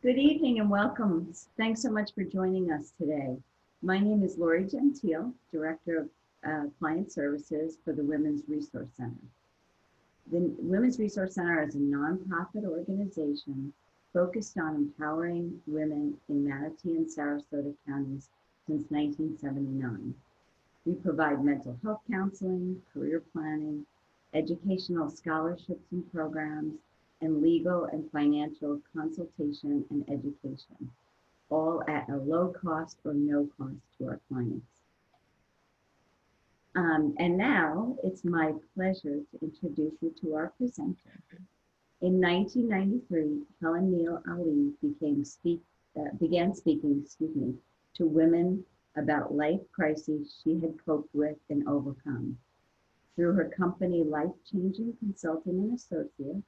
Good evening and welcome. Thanks so much for joining us today. My name is Lori Gentile, Director of Client Services for the Women's Resource Center. The Women's Resource Center is a nonprofit organization focused on empowering women in Manatee and Sarasota counties since 1979. We provide mental health counseling, career planning, educational scholarships and programs, and legal and financial consultation and education, all at a low cost or no cost to our clients. And now it's my pleasure to introduce you to our presenter. In 1993, Helen Neal-Ali began speaking to women about life crises she had coped with and overcome. Through her company, Life Changing Consulting and Associates,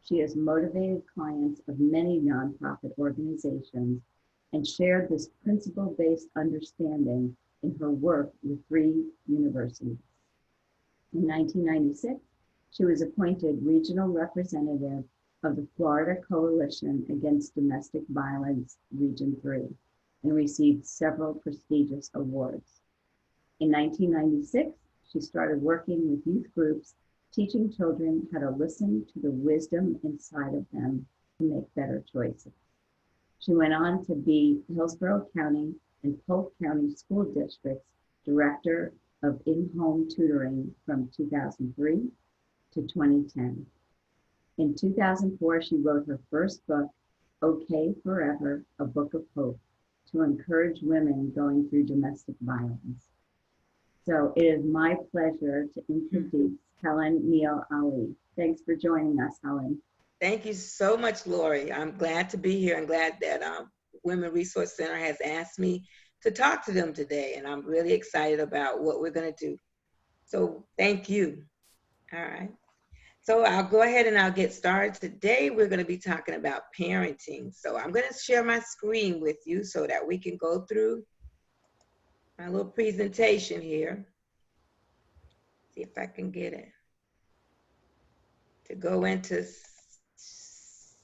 she has motivated clients of many nonprofit organizations and shared this principle-based understanding in her work with 3 universities. In 1996, she was appointed regional representative of the Florida Coalition Against Domestic Violence, Region 3, and received several prestigious awards. In 1996, she started working with youth groups, teaching children how to listen to the wisdom inside of them to make better choices. She went on to be Hillsborough County and Polk County School District's Director of In-Home Tutoring from 2003 to 2010. In 2004, she wrote her first book, Okay Forever, A Book of Hope, to encourage women going through domestic violence. So it is my pleasure to introduce Helen Neal-Ali. Thanks for joining us, Helen. Thank you so much, Lori. I'm glad to be here. I'm glad that Women Resource Center has asked me to talk to them today, and I'm really excited about what we're going to do. So thank you. All right. So I'll go ahead and I'll get started. Today, we're going to be talking about parenting. So I'm going to share my screen with you so that we can go through my little presentation here. See if I can get it to go into, it's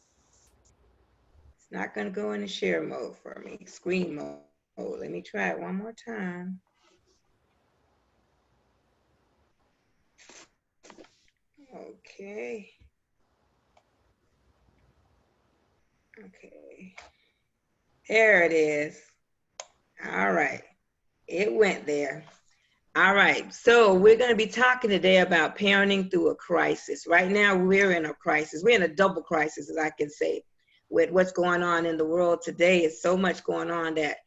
not going to go into share mode for me, screen mode. Let me try it one more time. Okay. Okay. There it is. All right. It went there. All right. So we're going to be talking today about parenting through a crisis. Right now, we're in a crisis. We're in a double crisis, as I can say, with what's going on in the world today. It's so much going on that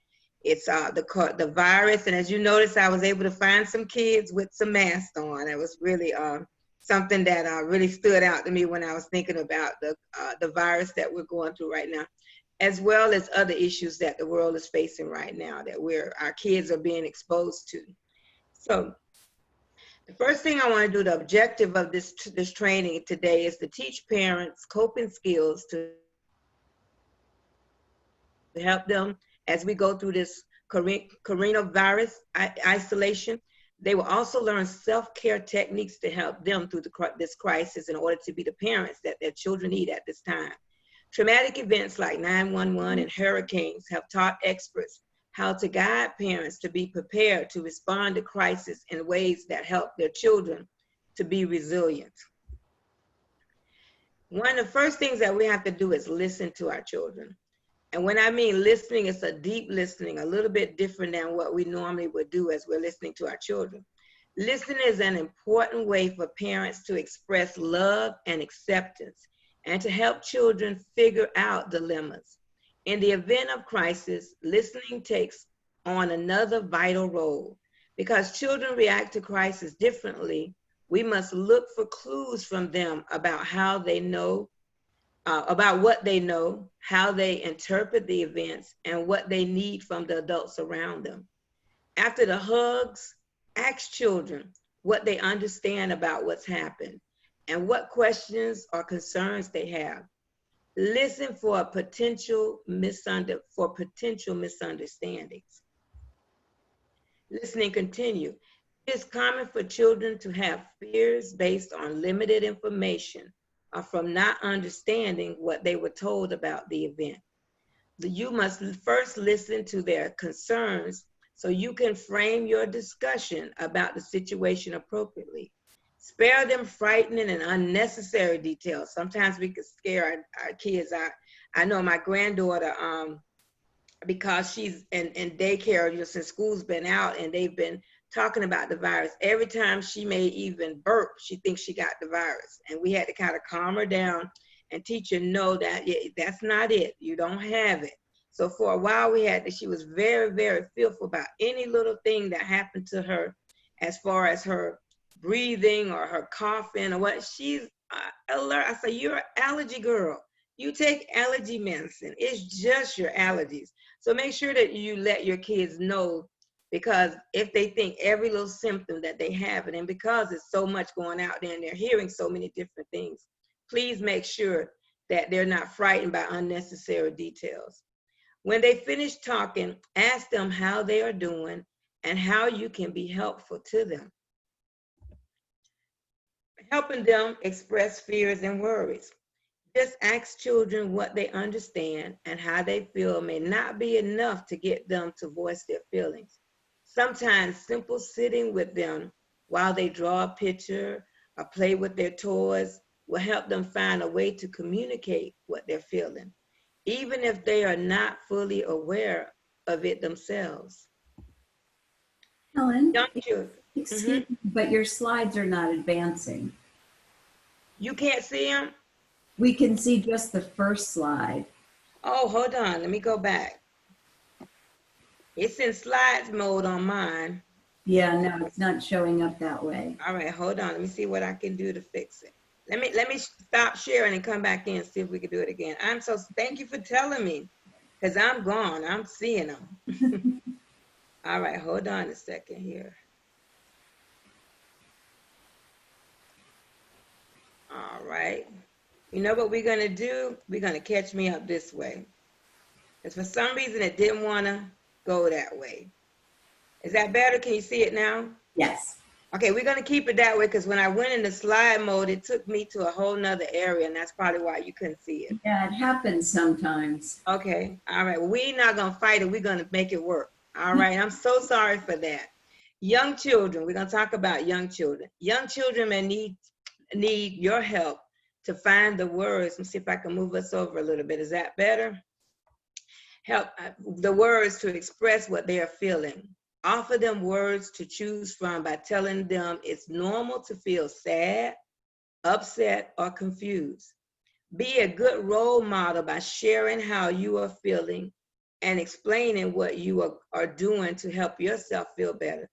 it's the virus. And as you notice, I was able to find some kids with some masks on. It was really something that really stood out to me when I was thinking about the virus that we're going through right now, as well as other issues that the world is facing right now that our kids are being exposed to. So the first thing I want to do, the objective of this training today is to teach parents coping skills to help them as we go through this coronavirus isolation. They will also learn self-care techniques to help them through this crisis in order to be the parents that their children need at this time. Traumatic events like 911 and hurricanes have taught experts how to guide parents to be prepared to respond to crisis in ways that help their children to be resilient. One of the first things that we have to do is listen to our children. And when I mean listening, it's a deep listening, a little bit different than what we normally would do as we're listening to our children. Listening is an important way for parents to express love and acceptance and to help children figure out dilemmas. In the event of crisis, listening takes on another vital role. Because children react to crisis differently, we must look for clues from them about how they know, about what they know, how they interpret the events, and what they need from the adults around them. After the hugs, ask children what they understand about what's happened and what questions or concerns they have. Listen for potential misunderstandings. Listening continue. It is common for children to have fears based on limited information or from not understanding what they were told about the event. you must first listen to their concerns so you can frame your discussion about the situation appropriately. Spare them frightening and unnecessary details. Sometimes we could scare our kids. I know my granddaughter, because she's in daycare, since school's been out and they've been talking about the virus. Every time she may even burp, she thinks she got the virus. And we had to kind of calm her down and teach her, no, that's not it. You don't have it. So for a while she was very, very fearful about any little thing that happened to her as far as her breathing or her coughing or what. She's alert. I say, you're an allergy girl. You take allergy medicine. It's just your allergies. So make sure that you let your kids know, because if they think every little symptom that they have it, and because it's so much going out there and they're hearing so many different things, please make sure that they're not frightened by unnecessary details. When they finish talking, ask them how they are doing and how you can be helpful to them. Helping them express fears and worries. Just ask children what they understand and how they feel may not be enough to get them to voice their feelings. Sometimes simple sitting with them while they draw a picture or play with their toys will help them find a way to communicate what they're feeling, even if they are not fully aware of it themselves. Helen, Young children. excuse me, but your slides are not advancing. You can't see them? We can see just the first slide. Oh, hold on. Let me go back. It's in slides mode on mine. Yeah, no, it's not showing up that way. All right, hold on. Let me see what I can do to fix it. Let me stop sharing and come back in and see if we can do it again. Thank you for telling me, because I'm gone. I'm seeing them. All right, hold on a second here. All right. You know what we're going to do? We're going to catch me up this way. Because for some reason, it didn't want to go that way. Is that better? Can you see it now? Yes. Okay, we're going to keep it that way, because when I went into slide mode, it took me to a whole nother area, and that's probably why you couldn't see it. Yeah, it happens sometimes. Okay, all right. Well, we're not going to fight it. We're going to make it work. All right, I'm so sorry for that. Young children, we're going to talk about young children. Young children may need your help to find the words. Let me see if I can move us over a little bit. Is that better? Help the words to express what they are feeling. Offer them words to choose from by telling them it's normal to feel sad, upset, or confused. Be a good role model by sharing how you are feeling and explaining what you are doing to help yourself feel better.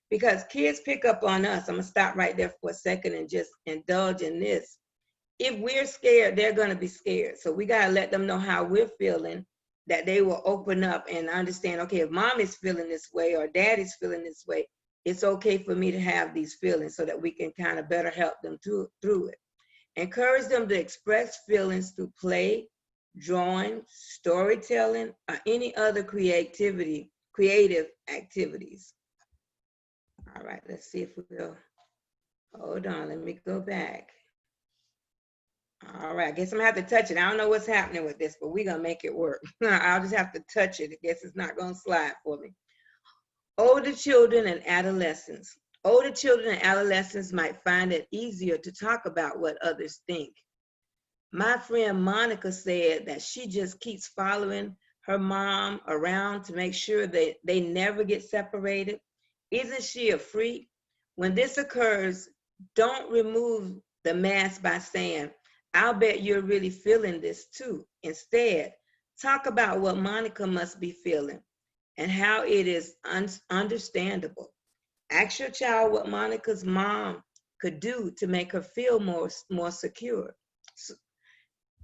Because kids pick up on us. I'm going to stop right there for a second and just indulge in this. If we're scared, they're going to be scared. So we got to let them know how we're feeling, that they will open up and understand, okay, if mom is feeling this way or daddy's feeling this way, it's okay for me to have these feelings, so that we can kind of better help them through it. Encourage them to express feelings through play, drawing, storytelling, or any other creative activities. All right, let's see if we'll, hold on, let me go back. All right, I guess I'm gonna have to touch it. I don't know what's happening with this, but we're gonna make it work. I'll just have to touch it. I guess it's not gonna slide for me. Older children and adolescents. Older children and adolescents might find it easier to talk about what others think. My friend Monica said that she just keeps following her mom around to make sure that they never get separated. Isn't she a freak? When this occurs, don't remove the mask by saying, I'll bet you're really feeling this too. Instead, talk about what Monica must be feeling and how it is understandable. Ask your child what Monica's mom could do to make her feel more secure. So,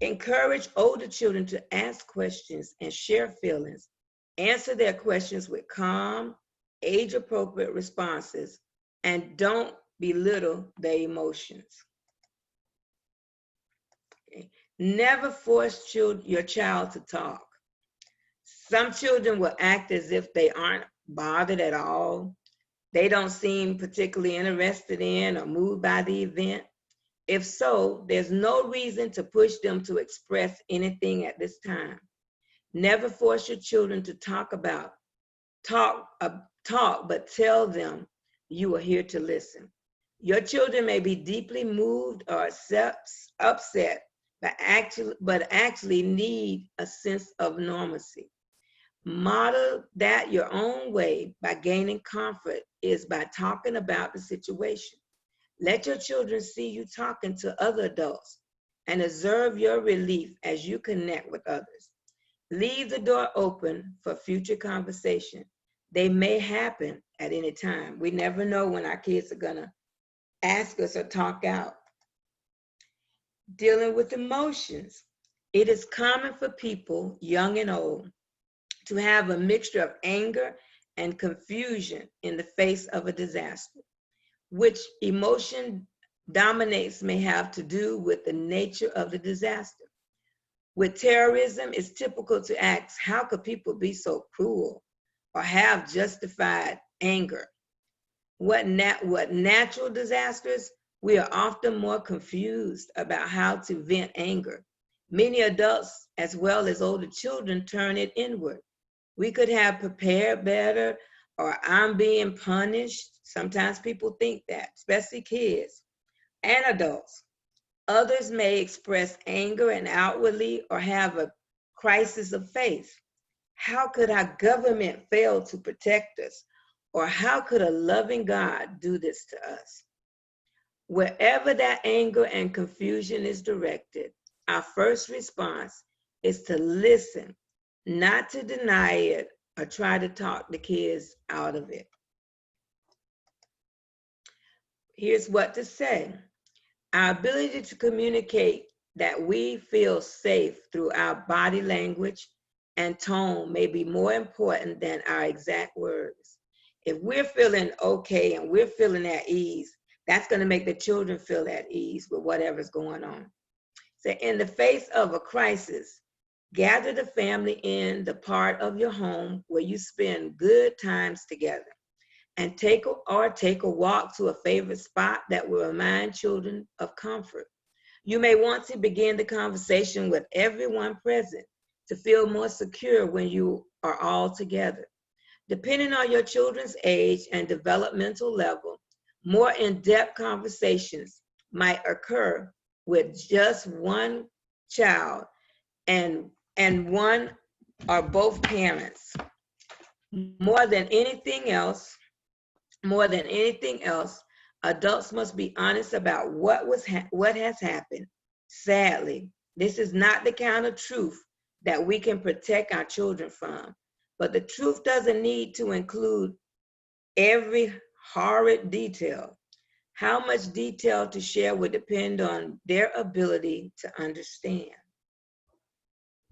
encourage older children to ask questions and share feelings. Answer their questions with calm, age-appropriate responses, and don't belittle their emotions. Okay. Never force your child to talk. Some children will act as if they aren't bothered at all. They don't seem particularly interested in or moved by the event. If so, there's no reason to push them to express anything at this time. Never force your children to talk, but tell them you are here to listen. Your children may be deeply moved or upset, but actually need a sense of normalcy. Model that your own way by gaining comfort is by talking about the situation. Let your children see you talking to other adults and observe your relief as you connect with others. Leave the door open for future conversation. They may happen at any time. We never know when our kids are gonna ask us or talk out. Dealing with emotions. It is common for people, young and old, to have a mixture of anger and confusion in the face of a disaster. Which emotion dominates may have to do with the nature of the disaster. With terrorism, it's typical to ask, how could people be so cruel or have justified anger? What natural disasters, we are often more confused about how to vent anger. Many adults, as well as older children, turn it inward. We could have prepared better, or I'm being punished. Sometimes people think that, especially kids and adults. Others may express anger and outwardly or have a crisis of faith. How could our government fail to protect us? Or how could a loving God do this to us? Wherever that anger and confusion is directed, our first response is to listen, not to deny it or try to talk the kids out of it. Here's what to say. Our ability to communicate that we feel safe through our body language and tone may be more important than our exact words. If we're feeling okay and we're feeling at ease, that's going to make the children feel at ease with whatever's going on. So in the face of a crisis, gather the family in the part of your home where you spend good times together, and take a walk to a favorite spot that will remind children of comfort. You may want to begin the conversation with everyone present to feel more secure when you are all together. Depending on your children's age and developmental level, more in-depth conversations might occur with just one child and one or both parents. More than anything else, adults must be honest about what has happened. Sadly, this is not the kind of truth that we can protect our children from, but the truth doesn't need to include every horrid detail. How much detail to share would depend on their ability to understand.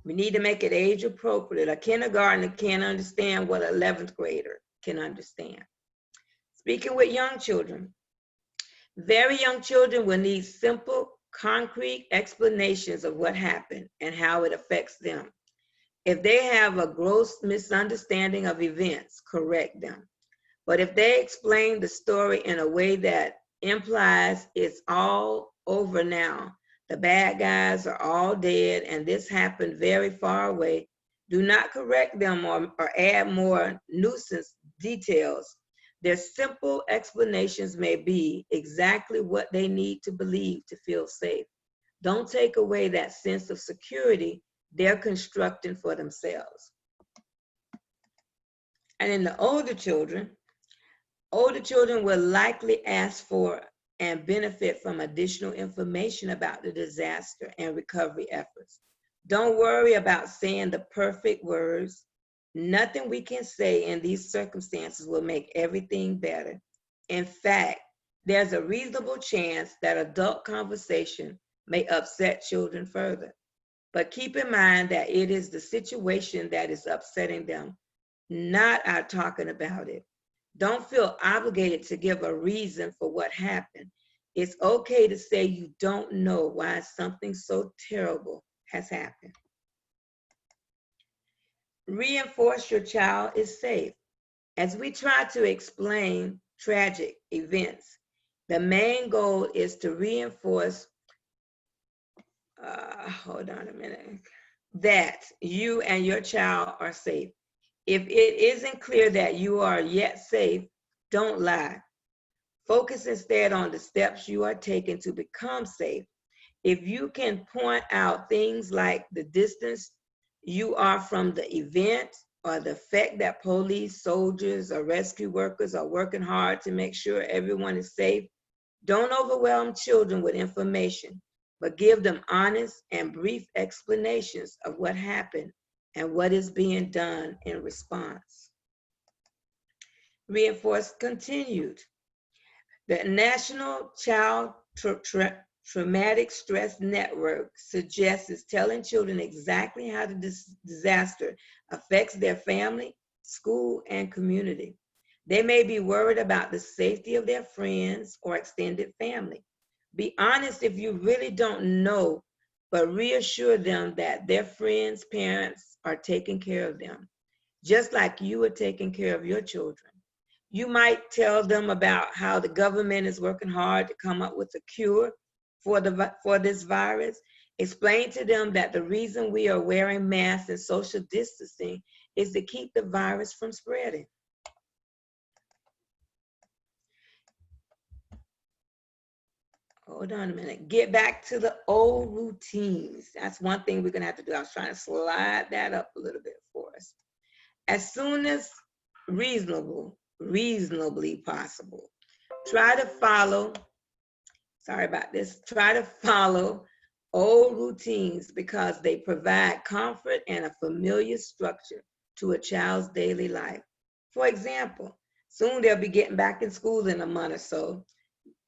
We need to make it age appropriate. A kindergartner can't understand what an 11th grader can understand. Speaking with young children, very young children will need simple, concrete explanations of what happened and how it affects them. If they have a gross misunderstanding of events, correct them. But if they explain the story in a way that implies it's all over now, the bad guys are all dead and this happened very far away, do not correct them or add more nuisance details. Their simple explanations may be exactly what they need to believe to feel safe. Don't take away that sense of security they're constructing for themselves. And in the older children will likely ask for and benefit from additional information about the disaster and recovery efforts. Don't worry about saying the perfect words. Nothing we can say in these circumstances will make everything better. In fact, there's a reasonable chance that adult conversation may upset children further. But keep in mind that it is the situation that is upsetting them, not our talking about it. Don't feel obligated to give a reason for what happened. It's okay to say you don't know why something so terrible has happened. Reinforce your child is safe. As we try to explain tragic events, the main goal is to reinforce, hold on a minute. that you and your child are safe. If it isn't clear that you are yet safe, don't lie. Focus instead on the steps you are taking to become safe. If you can point out things like the distance you are from the event or the fact that police, soldiers, or rescue workers are working hard to make sure everyone is safe, don't overwhelm children with information, but give them honest and brief explanations of what happened and what is being done in response. Reinforce continued. The National Child Traumatic Stress Network suggests telling children exactly how the disaster affects their family, school, and community. They may be worried about the safety of their friends or extended family. Be honest if you really don't know, but reassure them that their friends' parents are taking care of them, just like you are taking care of your children. You might tell them about how the government is working hard to come up with a cure for this virus. Explain to them that the reason we are wearing masks and social distancing is to keep the virus from spreading. Hold on a minute. Get back to the old routines. That's one thing we're going to have to do. I was trying to slide that up a little bit for us. As soon as reasonably possible, try to follow old routines because they provide comfort and a familiar structure to a child's daily life. For example, soon they'll be getting back in school in a month or so.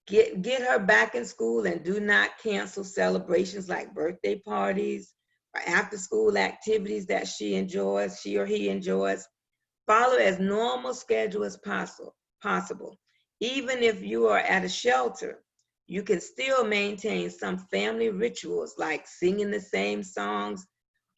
Get her back in school and do not cancel celebrations like birthday parties or after school activities that she or he enjoys. Follow as normal schedule as possible. Even if you are at a shelter, you can still maintain some family rituals like singing the same songs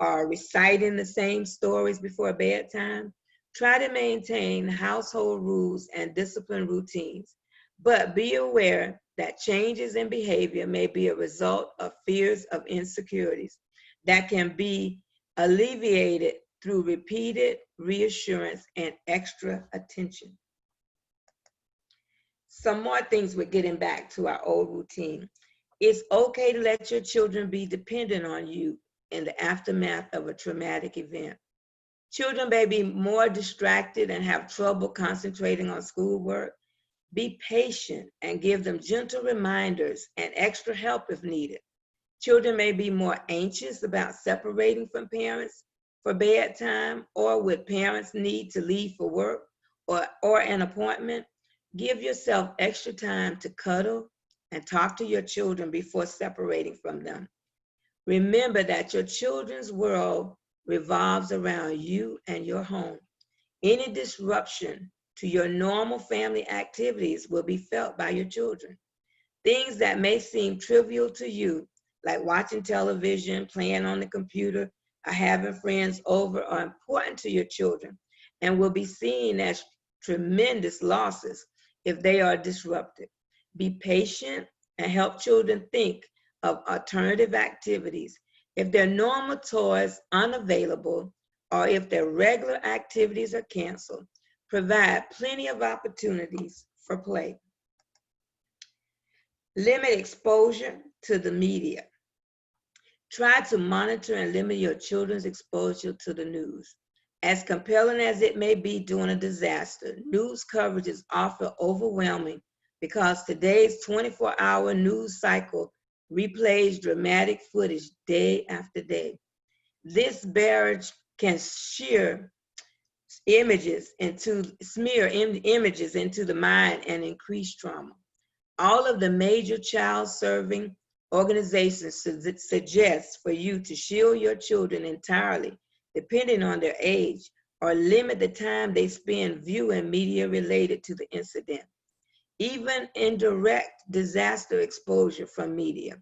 or reciting the same stories before bedtime. Try to maintain household rules and discipline routines, but be aware that changes in behavior may be a result of fears of insecurities that can be alleviated through repeated reassurance and extra attention. Some more things with getting back to our old routine. It's okay to let your children be dependent on you in the aftermath of a traumatic event. Children may be more distracted and have trouble concentrating on schoolwork. Be patient and give them gentle reminders and extra help if needed. Children may be more anxious about separating from parents for bedtime or with parents need to leave for work or an appointment. Give yourself extra time to cuddle and talk to your children before separating from them. Remember that your children's world revolves around you and your home. Any disruption to your normal family activities will be felt by your children. Things that may seem trivial to you, like watching television, playing on the computer, or having friends over, are important to your children and will be seen as tremendous losses if they are disrupted. Be patient and help children think of alternative activities. If their normal toys unavailable or if their regular activities are canceled, provide plenty of opportunities for play. Limit exposure to the media. Try to monitor and limit your children's exposure to the news. As compelling as it may be during a disaster, news coverage is often overwhelming because today's 24-hour news cycle replays dramatic footage day after day. This barrage can smear images into the mind and increase trauma. All of the major child-serving organizations suggest for you to shield your children entirely, depending on their age, or limit the time they spend viewing media related to the incident. Even indirect disaster exposure from media,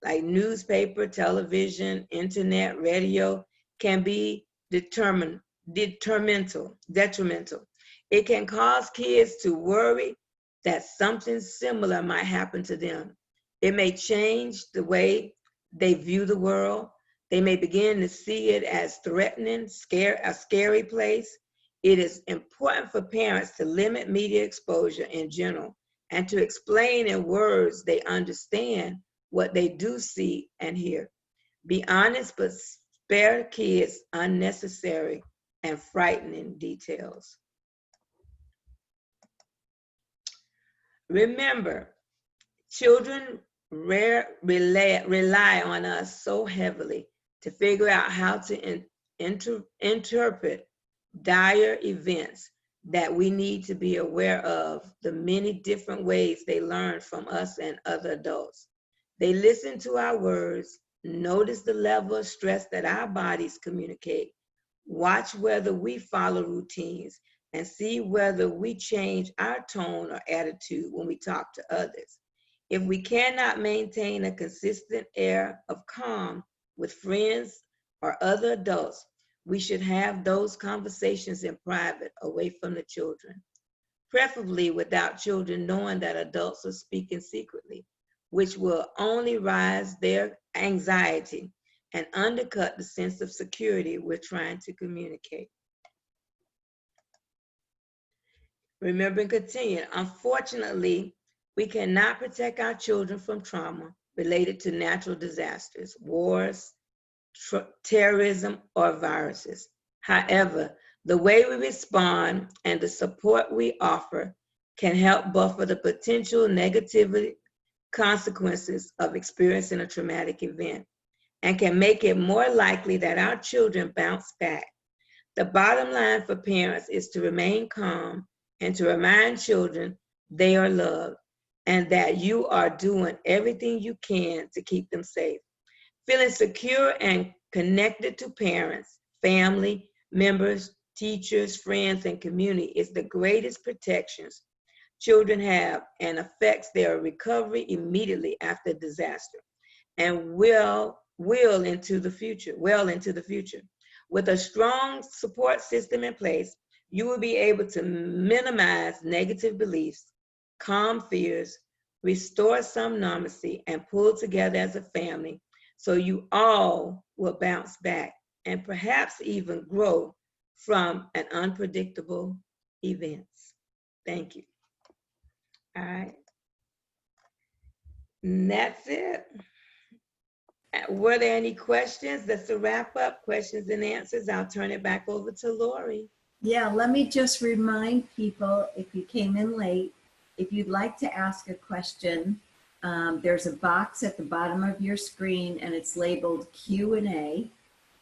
like newspaper, television, internet, radio, can be detrimental. It can cause kids to worry that something similar might happen to them. It may change the way they view the world, They may begin to see it as threatening, a scary place. It is important for parents to limit media exposure in general and to explain in words they understand what they do see and hear. Be honest, but spare kids unnecessary and frightening details. Remember, children rely on us so heavily to figure out how to interpret dire events that we need to be aware of the many different ways they learn from us and other adults. They listen to our words, notice the level of stress that our bodies communicate, watch whether we follow routines, and see whether we change our tone or attitude when we talk to others. If we cannot maintain a consistent air of calm with friends or other adults, we should have those conversations in private, away from the children, preferably without children knowing that adults are speaking secretly, which will only raise their anxiety and undercut the sense of security we're trying to communicate. Remember and continue. Unfortunately, we cannot protect our children from trauma related to natural disasters, wars, terrorism, or viruses. However, the way we respond and the support we offer can help buffer the potential negative consequences of experiencing a traumatic event and can make it more likely that our children bounce back. The bottom line for parents is to remain calm and to remind children they are loved and that you are doing everything you can to keep them safe. Feeling secure and connected to parents, family, members, teachers, friends, and community is the greatest protections children have and affects their recovery immediately after disaster and well into the future. With a strong support system in place, you will be able to minimize negative beliefs, calm fears, restore some normalcy, and pull together as a family so you all will bounce back and perhaps even grow from an unpredictable events. Thank you. All right. And that's it. Were there any questions? That's a wrap up, questions and answers. I'll turn it back over to Lori. Yeah, let me just remind people, if you came in late, if you'd like to ask a question, there's a box at the bottom of your screen and it's labeled Q&A.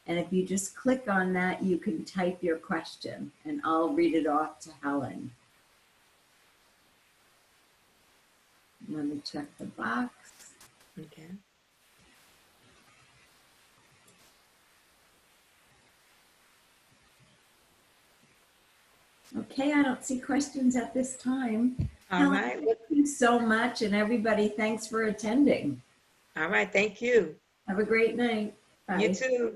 And if you just click on that, you can type your question and I'll read it off to Helen. Let me check the box. Okay. Okay, I don't see questions at this time. All Helen, right. thank you so much, and everybody, thanks for attending. All right. Thank you. Have a great night. Bye. You too.